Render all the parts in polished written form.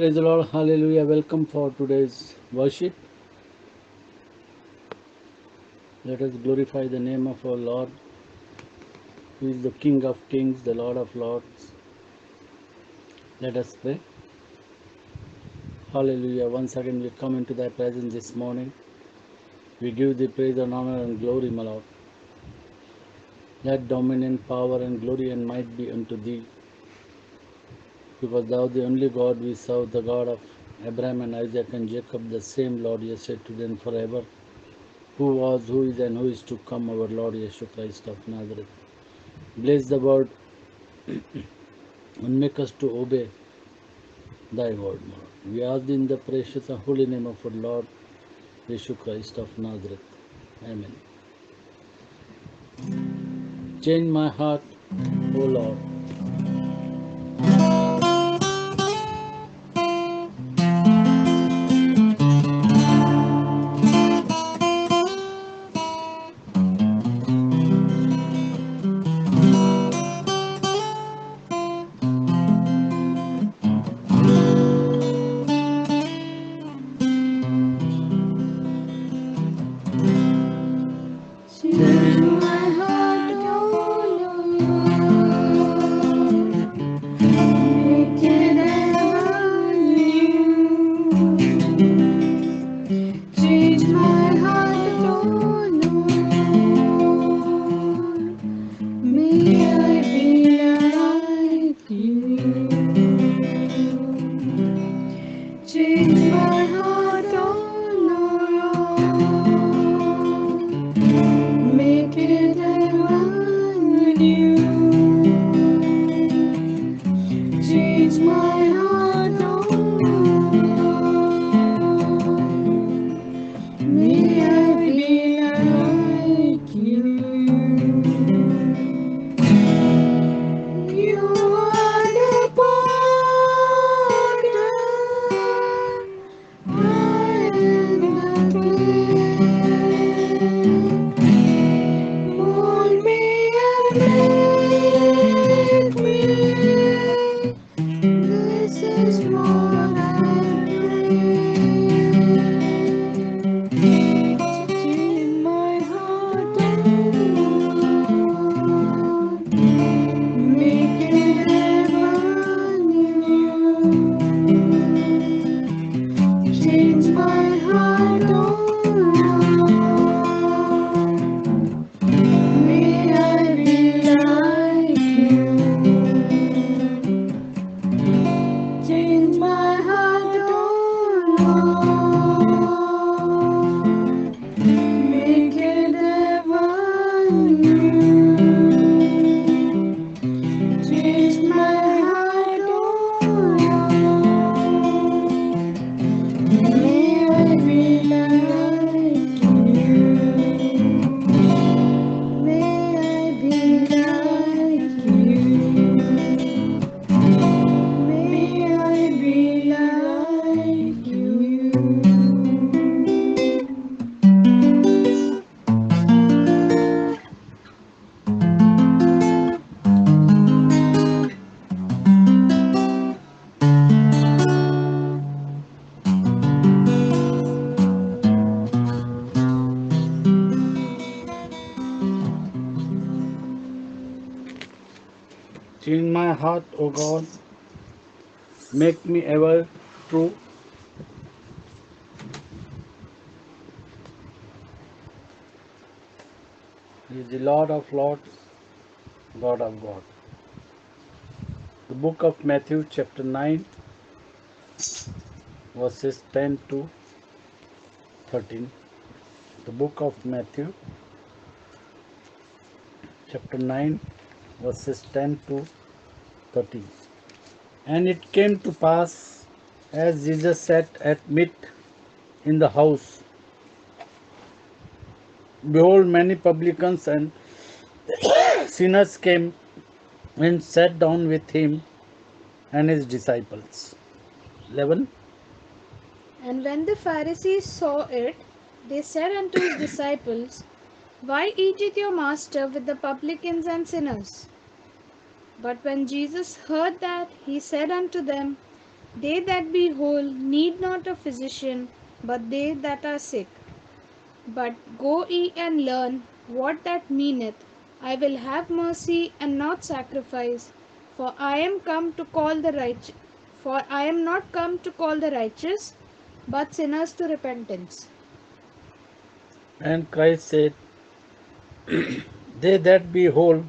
Praise the Lord, hallelujah. Welcome for today's worship. Let us glorify the name of our Lord, who is the King of kings, the Lord of lords. Let us pray. Hallelujah. Once again, we come into thy presence this morning. We give thee praise and honor and glory, my Lord. Let dominion, power, and glory and might be unto thee, because thou the only God we serve, the God of Abraham and Isaac and Jacob, the same Lord yesterday, today, and forever, who was, who is, and who is to come, our Lord Yeshua Christ of Nazareth. Bless the word and make us to obey thy word, Lord. We ask in the precious and holy name of our Lord Yeshua Christ of Nazareth. Amen. Change my heart, O Lord. Change my heart, oh Lord, make it ever new. Change my heart, oh Lord, may I be like you. Change my heart, oh Lord, make it ever new. Change my heart, oh Lord, may I be like you. You are the potter, I am the clay. Mold me and make me. This is what I pray. Change my heart, oh Lord, make it ever new. Change my heart, oh Lord, may I be like you. Change my heart, oh Lord, make it ever new. Change my heart, oh Lord, may I be like you. May I be like you. May I be like you. Change my heart, O God. Make me ever true. He is the Lord of lords, God of God. The book of Matthew, chapter 9, verses 10 to 13. The book of Matthew, chapter 9, verses 10 to 13. And it came to pass, as Jesus sat at meat in the house, behold, many publicans and sinners came and sat down with him and his disciples. 11. And when the Pharisees saw it, they said unto his disciples, Why eateth your master with the publicans and sinners? But when Jesus heard that, he said unto them, They that be whole need not a physician, but they that are sick. But go ye and learn what that meaneth. I will have mercy and not sacrifice, for I am come to call the righteous. For I am not come to call the righteous, but sinners to repentance. And Christ said, they that be whole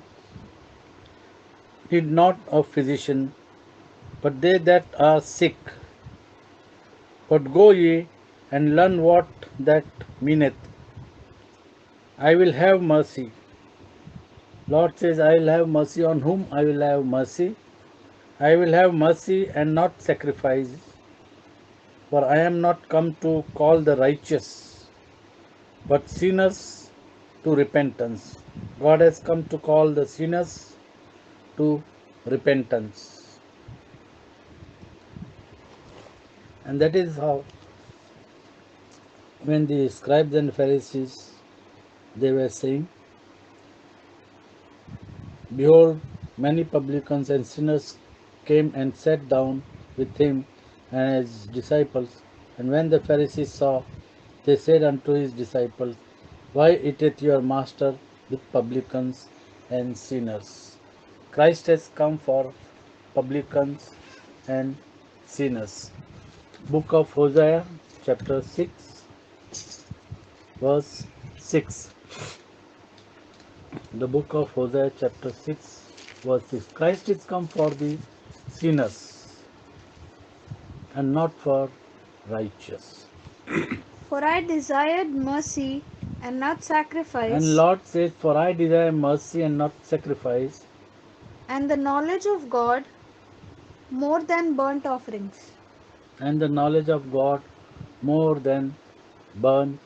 need not a physician, but they that are sick. But go ye and learn what that meaneth. I will have mercy. Lord says, I will have mercy on whom I will have mercy. I will have mercy and not sacrifice, for I am not come to call the righteous, but sinners to repentance. God has come to call the sinners to repentance. And that is how, when the scribes and Pharisees, they were saying, behold, many publicans and sinners came and sat down with him and his disciples. And when the Pharisees saw, they said unto his disciples, why eateth your master with publicans and sinners? Christ has come for publicans and sinners. Book of Hosea, chapter 6, verse 6. The book of Hosea, chapter 6, verse 6. Christ is come for the sinners and not for righteous. For I desired mercy and not And sacrifice, Lord says, for I desire mercy and not sacrifice, and the knowledge of God more than burnt offerings. and the knowledge of God more than burnt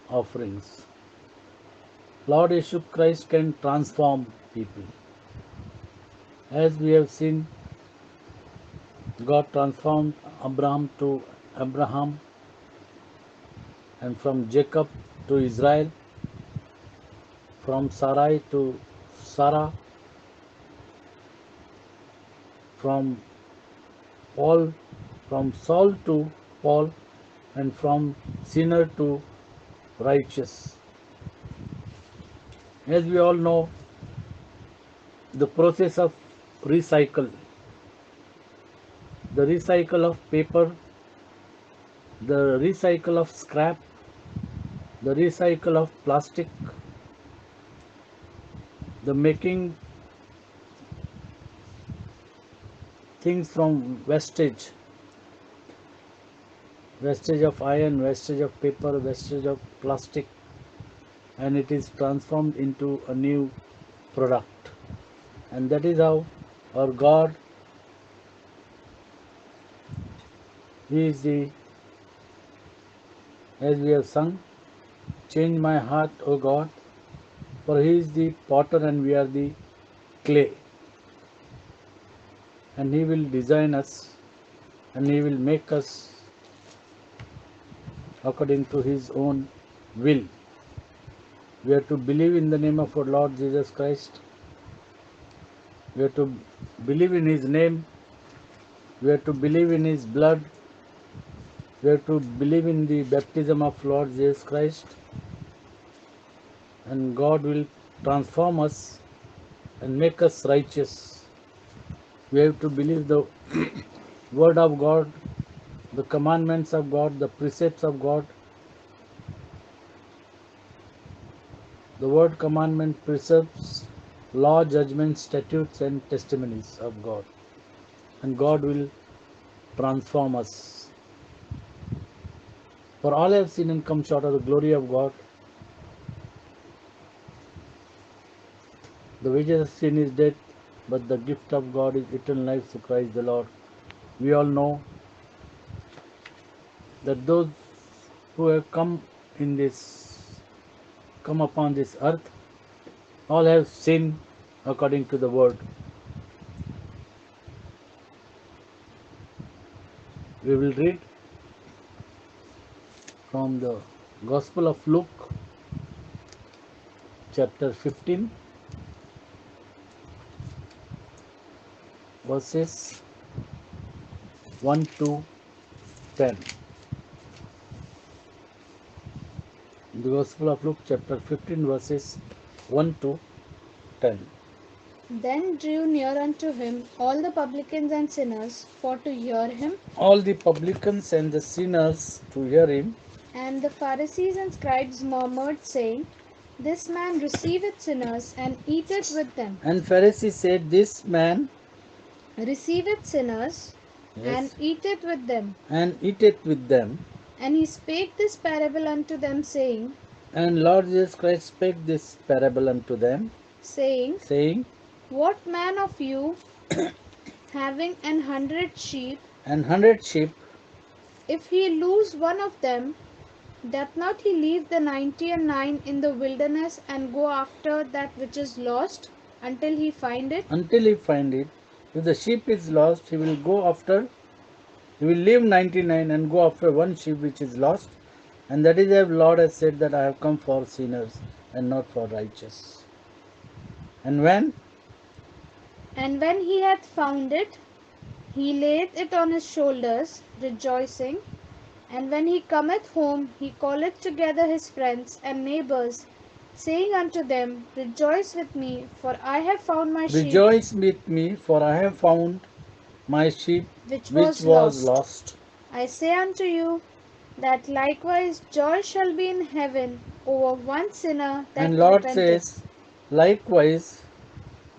offerings. Lord Jesus Christ can transform people. As we have seen, God transformed Abraham, and from Jacob to Israel, from Sarai to Sarah, from Paul, from Saul to Paul, and from sinner to righteous. As we all know, the process of recycle, the recycle of paper, the recycle of scrap, the recycle of plastic, the making things from vestige of iron, vestige of paper, vestige of plastic, and it is transformed into a new product. And that is how our God, He is the, as we have sung, change my heart, O God, for He is the potter and we are the clay. And He will design us and He will make us according to His own will. We are to believe in the name of our Lord Jesus Christ. We are to believe in His name. We are to believe in His blood. We are to believe in the baptism of Lord Jesus Christ. And God will transform us and make us righteous. We have to believe the word of God, the commandments of God, the precepts of God. The word, commandment, precepts, law, judgment, statutes and testimonies of God. And God will transform us. For all have sinned and come short of the glory of God. The wages of sin is death, but the gift of God is eternal life through Christ the Lord. We all know that those who have come upon this earth, all have sinned according to the word. We will read from the Gospel of Luke, chapter 15, verses 1 to 10. The Gospel of Luke, chapter 15, verses 1 to 10. Then drew near unto him all the publicans and sinners for to hear him, All the publicans and the sinners to hear him, and the Pharisees and scribes murmured, saying, This man receiveth sinners and eateth with them. and Pharisees said, This man, Receiveth sinners and yes, eateth with them. and eateth with them. And he spake this parable unto them, saying, And Lord Jesus Christ spake this parable unto them, saying, What man of you, having 100 sheep, and 100 sheep, if he lose one of them, doth not he leave the 99 in the wilderness and go after that which is lost until he find it? until he find it? If the sheep is lost, he will go after, he will leave 99 and go after one sheep which is lost. And that is why the Lord has said that I have come for sinners and not for righteous. And when And when he hath found it, he layeth it on his shoulders, rejoicing. And when he cometh home, he calleth together his friends and neighbors, saying unto them, Rejoice with me, for I have found my sheep rejoice with me, for I have found my sheep which which was was lost. lost. I say unto you, that likewise joy shall be in heaven over one sinner that And Lord repenteth. says, likewise,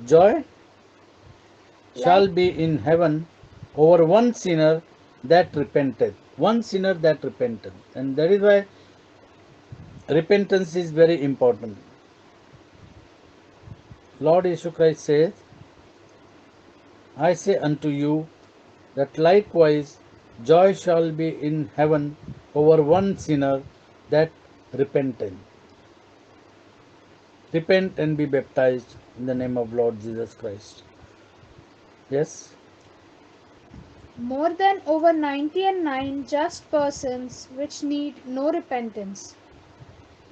joy shall Like- be in heaven over one sinner that repenteth. One sinner that repenteth. And that is why repentance is very important. Lord Jesus Christ says, I say unto you that likewise joy shall be in heaven over one sinner that repenteth. Repent and be baptized in the name of Lord Jesus Christ. Yes? more than over 99 just persons which need no repentance.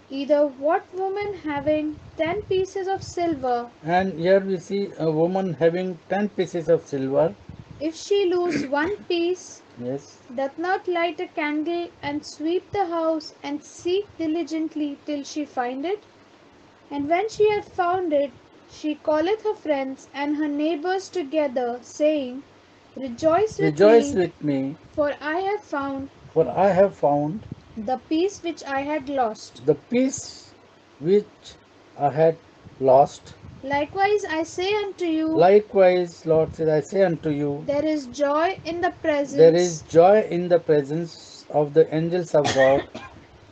Either what woman having 10 pieces of silver, And here we see a woman having 10 pieces of silver. if she lose one piece, Yes. doth not light a candle and sweep the house and seek diligently till she find it? And when she hath found it, she calleth her friends and her neighbors together, saying, Rejoice with Rejoice me, with me, for I have found for I have found the piece which I had lost. the peace which I had lost. Likewise I say unto you, Likewise, Lord says, I say unto you, there is joy in the presence there is joy in the presence of the angels of God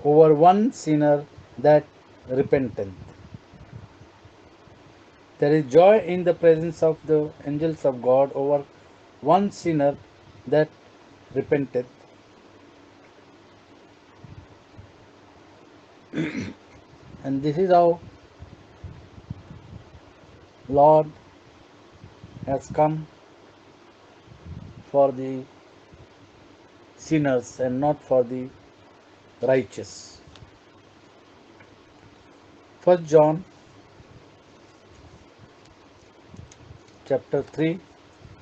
over one sinner that repenteth. There is joy in the presence of the angels of God over one sinner that repenteth. And this is how Lord has come for the sinners and not for the righteous. 1 John chapter 3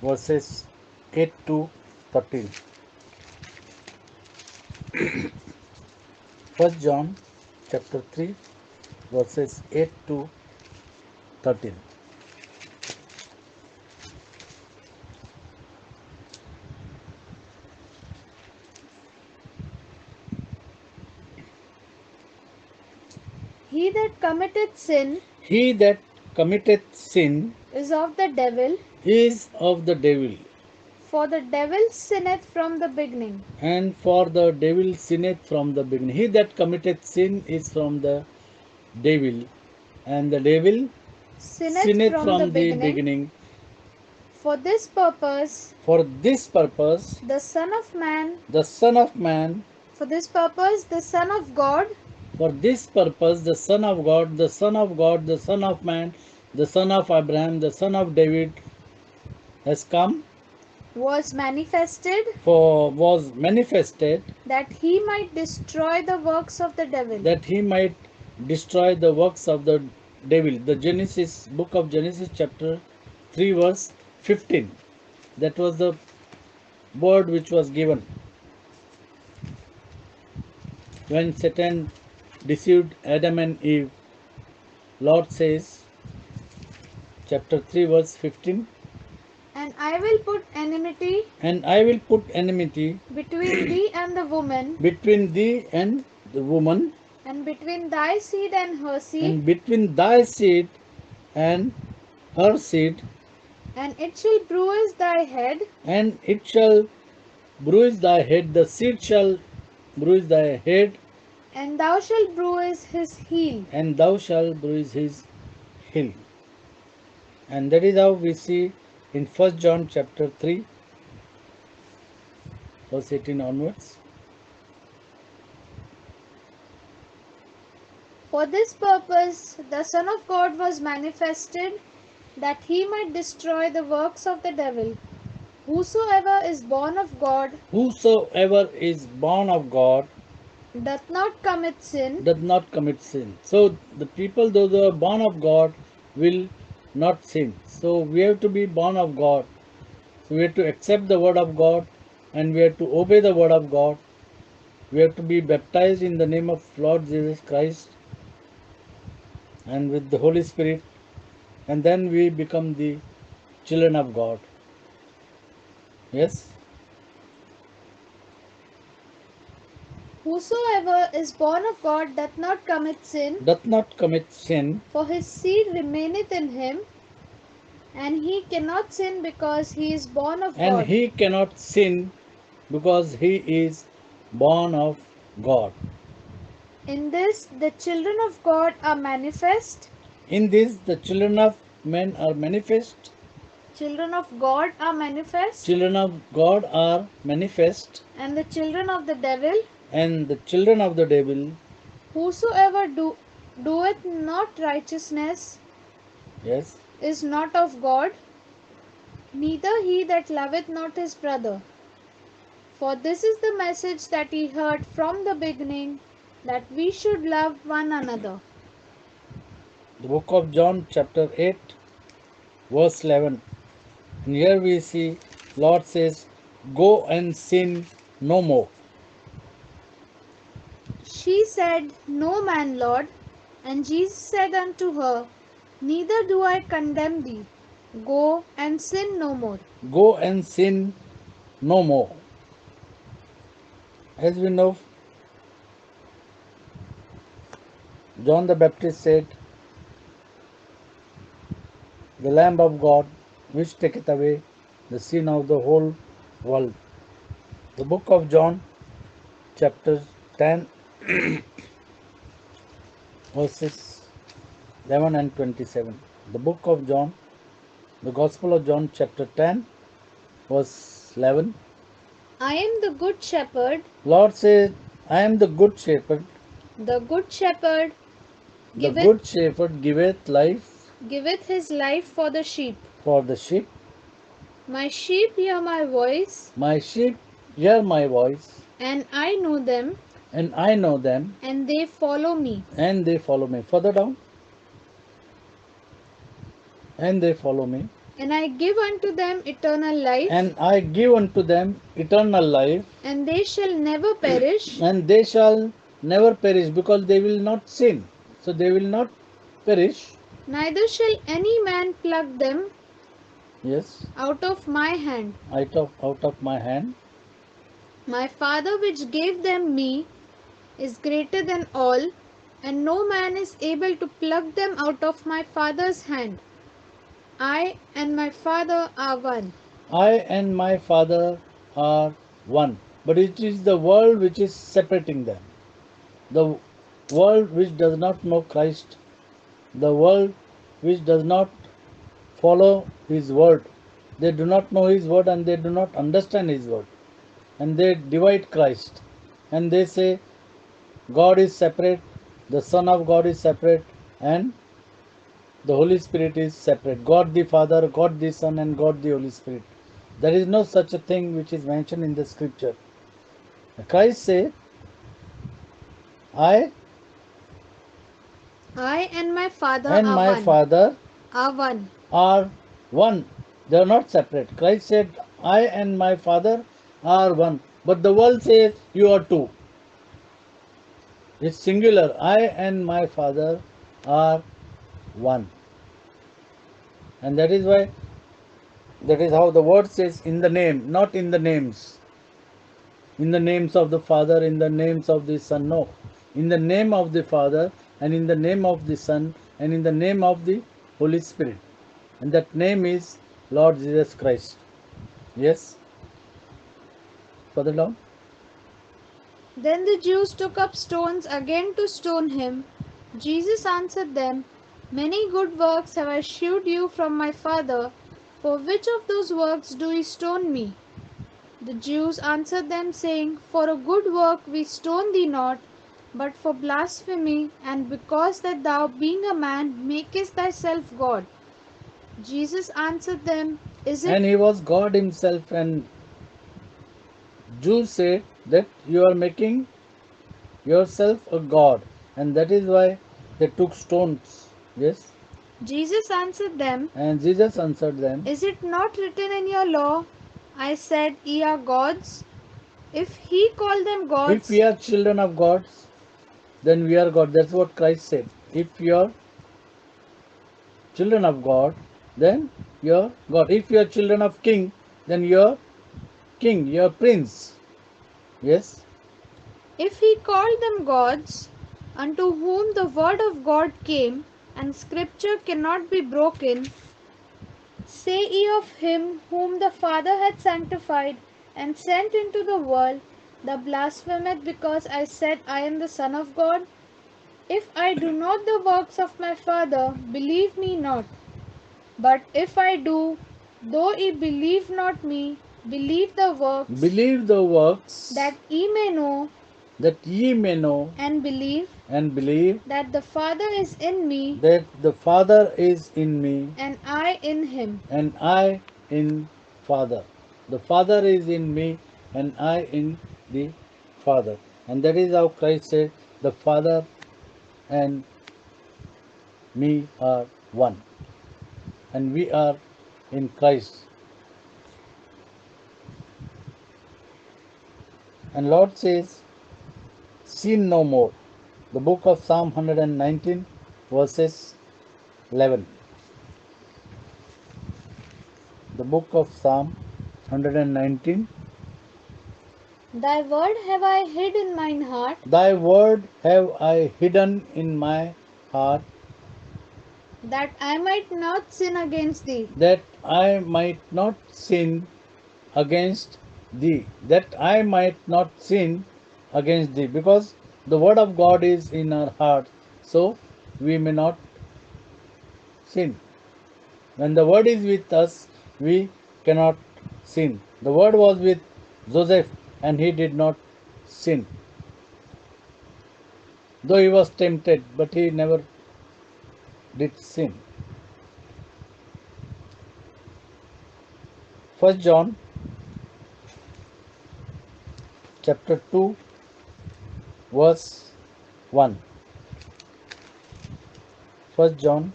verses 8 to 13. 1 John chapter 3 verses 8 to 13. he that committeth sin He that committeth sin is of the devil, is of the devil, for the devil sinneth from the beginning. and for the devil sinneth from the beginning. He that committeth sin is from the devil, and the devil Sinneth from the beginning. beginning. For this purpose For this purpose, the Son of Man, the Son of Man, for this purpose the Son of God, for this purpose, the Son of God, the Son of God, the Son of Man, the Son of Abraham, the Son of David has come, was manifested, was manifested, that he might destroy the works of the devil. that he might destroy the works of the devil. The Genesis, book of Genesis, chapter 3, verse 15. That was the word which was given when Satan deceived Adam and Eve. Lord says, chapter 3, verse 15, And I will put enmity and I will put enmity between thee and the woman, between thee and the woman, and between thy seed and her seed, and between thy seed and her seed, and it shall bruise thy head, and it shall bruise thy head, the seed shall bruise thy head, and thou shalt bruise his heel. and thou shalt bruise his heel. And that is how we see in 1 John chapter 3, verse 18 onwards. For this purpose the Son of God was manifested, that he might destroy the works of the devil. Whosoever is born of God Whosoever is born of God doth not commit sin, does not commit sin. So the people, those who are born of God, will not sin. So we have to be born of God. So we have to accept the word of God, and we have to obey the word of God. We have to be baptized in the name of Lord Jesus Christ and with the Holy Spirit, and then we become the children of God. Yes? whosoever is born of God doth not commit sin, Doth not commit sin, for his seed remaineth in him, and he cannot sin because he is born of and God. he cannot sin because he is born of God. In this the children of God are manifest, In this, the children of men are manifest, children of God are manifest, children of God are manifest, and the children of the devil. and the children of the devil, Whosoever doeth not righteousness yes, is not of God, neither he that loveth not his brother. For this is the message that ye heard from the beginning, that we should love one another. the book of John, chapter 8, verse 11. And here we see Lord says, go and sin no more. She said, No man, Lord. And Jesus said unto her, Neither do I condemn thee. Go and sin no more. Go and sin no more. As we know, John the Baptist said, the Lamb of God, which taketh away the sin of the whole world. The book of John, chapter 10, verses 11 and 27. The book of John, the Gospel of John, chapter 10, verse 11. I am the good shepherd. Lord said, I am the good shepherd. The good shepherd The giveth, good shepherd giveth life giveth his life for the sheep. for the sheep. My sheep hear my voice, My sheep hear my voice, and I know them, and I know them, and they follow me. and they follow me. Further down. And they follow me. And I give unto them eternal life, And I give unto them eternal life, and they shall never perish, and they shall never perish, because they will not sin. So they will not perish. neither shall any man pluck them Yes, out of my hand. out of my hand. My Father which gave them me is greater than all, and no man is able to pluck them out of my Father's hand. I and my Father are one. I and my Father are one. But it is the world which is separating them. The world which does not know Christ. The world which does not follow His word. They do not know His word, and they do not understand His word. And they divide Christ. And they say God is separate, the Son of God is separate, and the Holy Spirit is separate. God the Father, God the Son, and God the Holy Spirit. There is no such a thing which is mentioned in the scripture. Christ said, I I and my Father and are my one. Father Are one. are one. They are not separate. Christ said, I and my Father are one. But the world says you are two. It's singular. I and my Father are one. And that is why, that is how the word says in the name, not in the names. In the names of the Father, in the names of the Son. No. In the name of the Father, and in the name of the Son, and in the name of the Holy Spirit. And that name is Lord Jesus Christ. Yes? Further down. Then the Jews took up stones again to stone him. Jesus answered them, Many good works have I shewed you from my Father. For which of those works do ye stone me? The Jews answered them, saying, For a good work we stone thee not, but for blasphemy, and because that thou, being a man, makest thyself God. Jesus answered them, Is And it he was God himself, and Jews say that you are making yourself a God, and that is why they took stones. Yes? Jesus answered them, And Jesus answered them, Is it not written in your law, I said, Ye are gods? If he called them if gods, we are children of God, then we are God. That's what Christ said. If you are children of God, then you are God. If you are children of King, then you are King, you are Prince. Yes? if he called them gods, unto whom the word of God came, and scripture cannot be broken, say ye of him whom the Father hath sanctified and sent into the world, the blasphemeth because I said, I am the Son of God? If I do not the works of my Father, believe me not. But if I do, though ye believe not me, believe the works, Believe the works that ye may know that ye may know and believe and believe that the Father is in me, that the Father is in me and I in him. and I in Father. The Father is in me and I in the Father. And that is how Christ said, the Father and me are one. And we are in Christ. And Lord says, sin no more. The book of Psalm 119 verses 11. The book of Psalm 119. Thy word have I hid in mine heart, Thy word have I hidden in my heart, that I might not sin against thee. that I might not sin against thee. That I might not sin against thee. Because the word of God is in our heart, so we may not sin. When the word is with us, we cannot sin. The word was with Joseph and he did not sin. Though he was tempted, but he never did sin. 1 John chapter 2 verse 1. 1 John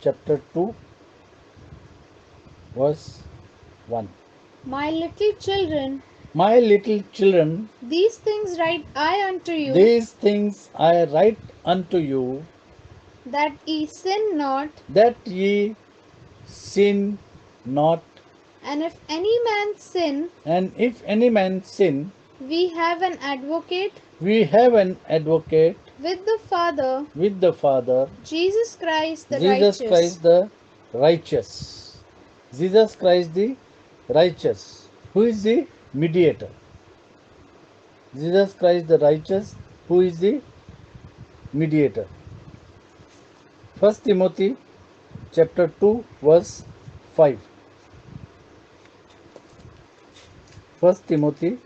chapter 2 verse 1. My little children, My little children, these things write I unto you, these things I write unto you, that ye sin not. that ye sin not. And if any man sin, And if any man sin, we have an advocate we have an advocate with the Father, with the Father, Jesus Christ the Jesus righteous. Christ the righteous. Jesus Christ the righteous. Who is the mediator? Jesus Christ the righteous, who is the mediator. 1 Timothy chapter 2 verse 5. 1 Timothy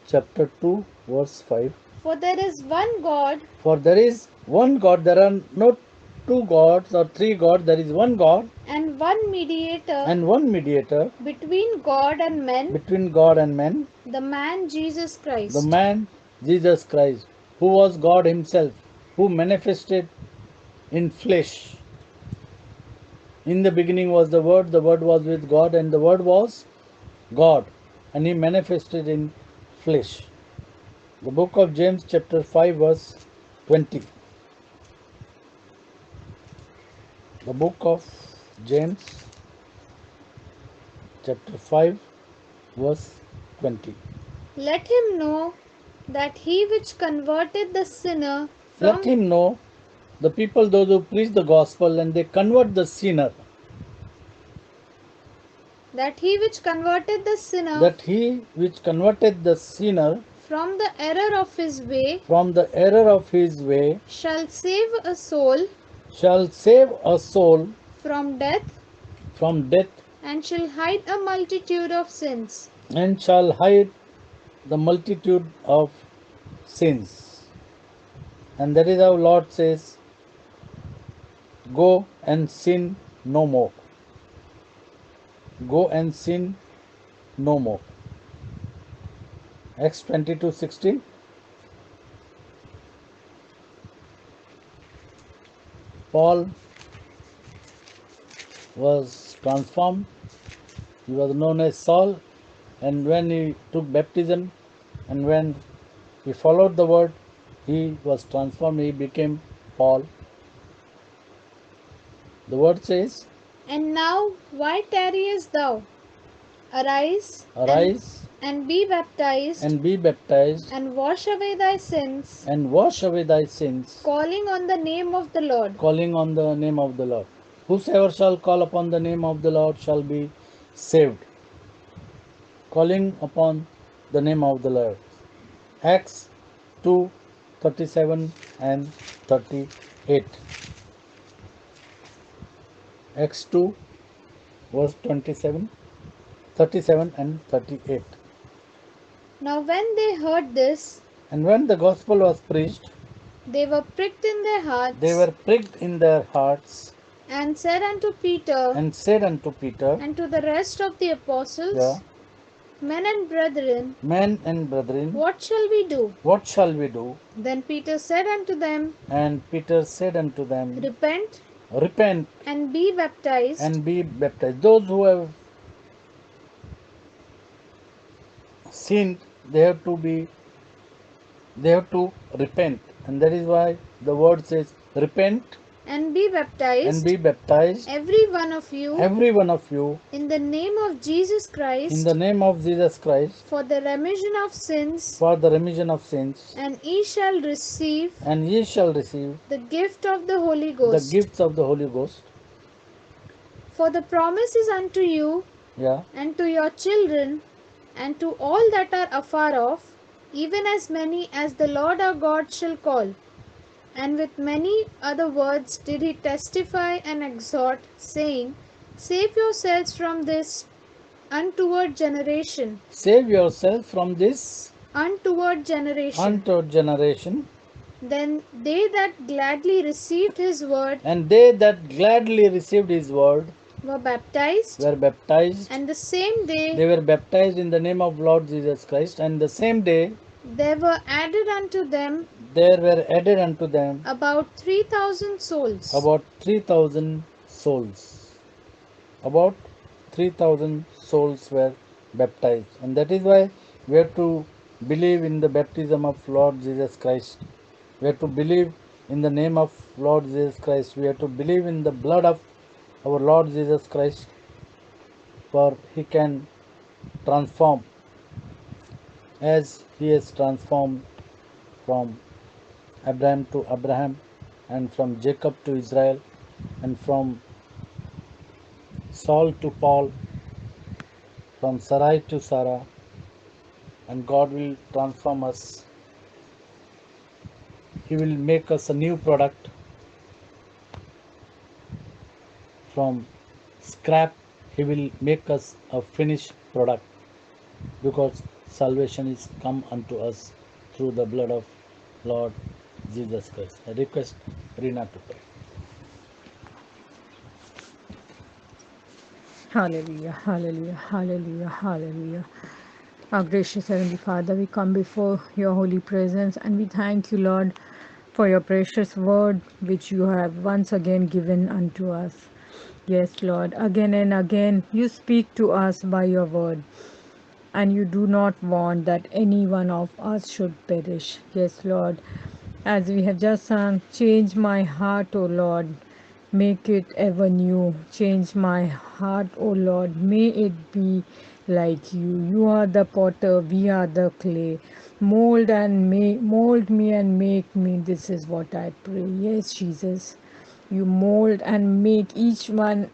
chapter 2 verse 5. For there is one God, For there is one God, there are not two gods or three gods, there is one God and one mediator and one mediator between God and men, between God and men, the man Jesus Christ. the man Jesus Christ, who was God himself, who manifested in flesh, In the beginning was the Word was with God, and the Word was God, and He manifested in flesh. The book of James, chapter 5, verse 20. The book of James, chapter 5, verse 20. Let him know that he which converted the sinner Let from him know, the people, those who preach the gospel and they convert the sinner, that he which converted the sinner that he which converted the sinner from the error of his way from the error of his way shall save a soul shall save a soul from death from death and shall hide a multitude of sins. and shall hide the multitude of sins. And that is how Lord says, go and sin no more. Go and sin no more. Acts 22:16. Paul was transformed. He was known as Saul, and when he took baptism and when he followed the word, he was transformed. He became Paul. The word says, And now, why tarriest thou? Arise, arise and be baptized, and be baptized and wash away thy sins, and wash away thy sins, calling on the name of the Lord. calling on the name of the Lord. Whosoever shall call upon the name of the Lord shall be saved. Calling upon the name of the Lord. Acts 2:37 and 38. Acts 2 verse 27, 37 and 38. Now, when they heard this, And when the gospel was preached, they were pricked in their hearts, they were pricked in their hearts and said unto Peter and said unto Peter, and to the rest of the apostles, yeah, Men and brethren, men and brethren, what shall we do? what shall we do? Then Peter said unto them, And Peter said unto them, Repent repent and be baptized, and be baptized. Those who have sinned, they have to repent, and that is why the word says, repent and be baptized, and be baptized, every one of you, every one of you, in the name of Jesus in Christ, the name of Jesus Christ, for the remission of sins, for the remission of sins, and ye shall receive and ye shall receive the gift of the Holy the Ghost. gifts of the Holy Ghost. For the promise is unto you, Yeah, and to your children, and to all that are afar off, even as many as the Lord our God shall call. And with many other words did he testify and exhort, saying, Save yourselves from this untoward generation. save yourself from this Untoward generation. untold generation. Then they that gladly received his word And they that gladly received his word were baptized, were baptized. and the same They day were baptized in the name of Lord Jesus Christ, and the same day there were added unto them there were added unto them about 3,000 souls. about 3,000 souls. About 3,000 souls were baptized, and that is why we have to believe in the baptism of Lord Jesus Christ. We have to believe in the name of Lord Jesus Christ. We have to believe in the blood of our Lord Jesus Christ, for He can transform as He has transformed from Abraham to Abraham, and from Jacob to Israel, and from Saul to Paul, from Sarai to Sarah, and God will transform us. He will make us a new product from scrap. He will make us a finished product, because salvation is come unto us through the blood of Lord Jesus Christ. I request Rina to pray. Hallelujah, hallelujah, hallelujah, hallelujah. Our gracious Heavenly Father, we come before your holy presence and we thank you, Lord, for your precious word which you have once again given unto us. Yes, Lord, again and again you speak to us by your word, and you do not want that any one of us should perish. Yes, Lord, as we have just sung, change my heart, O Lord, make it ever new. Change my heart, O Lord, may it be like you. You are the potter, we are the clay. Mold me and make me. This is what I pray. Yes, Jesus. You mold and make each and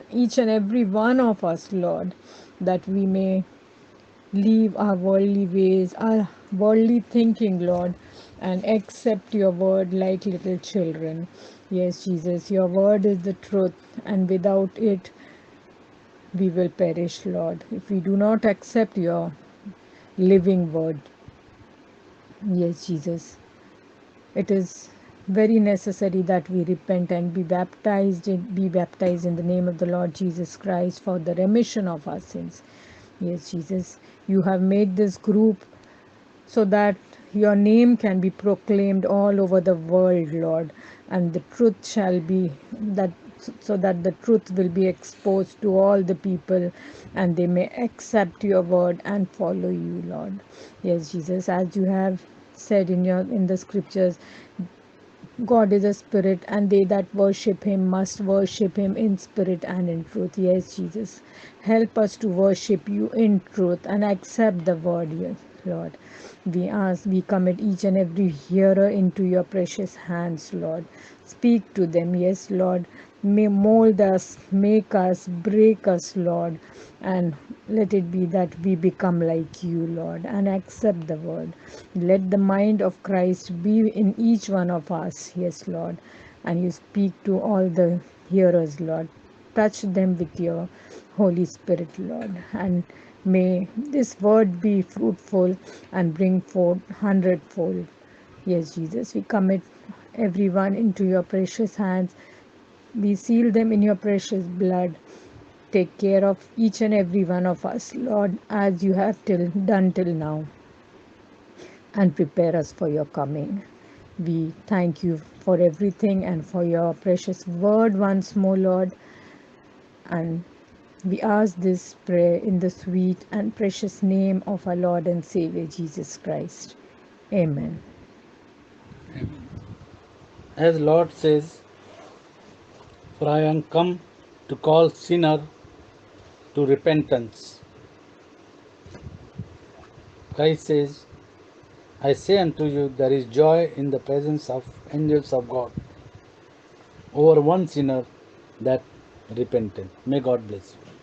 every one of us, Lord, that we may leave our worldly ways, our worldly thinking, Lord, and accept your word like little children. Yes, Jesus, your word is the truth, and without it, we will perish, Lord. If we do not accept your living word, yes, Jesus, it is very necessary that we repent and be baptized in the name of the Lord Jesus Christ for the remission of our sins. Yes, Jesus, you have made this group so that your name can be proclaimed all over the world, Lord, and the truth shall be that, so that the truth will be exposed to all the people and they may accept your word and follow you, Lord. Yes, Jesus, as you have said in the scriptures, God is a spirit, and they that worship him must worship him in spirit and in truth. Yes, Jesus. Help us to worship you in truth and accept the word, yes, Lord. We commit each and every hearer into your precious hands, Lord. Speak to them, yes, Lord. May mold us, make us, break us, Lord, and let it be that we become like you, Lord, and accept the word. Let the mind of Christ be in each one of us, yes, Lord, and you speak to all the hearers, Lord. Touch them with your Holy Spirit, Lord, and may this word be fruitful and bring forth hundredfold. Yes, Jesus, we commit everyone into your precious hands. We seal them in your precious blood. Take care of each and every one of us, Lord, as you have done till now, and prepare us for your coming. We thank you for everything and for your precious word once more, Lord. And we ask this prayer in the sweet and precious name of our Lord and Savior Jesus Christ. Amen. As Lord says, for I am come to call sinner to repentance. Christ says, I say unto you, there is joy in the presence of angels of God over one sinner that repented. May God bless you.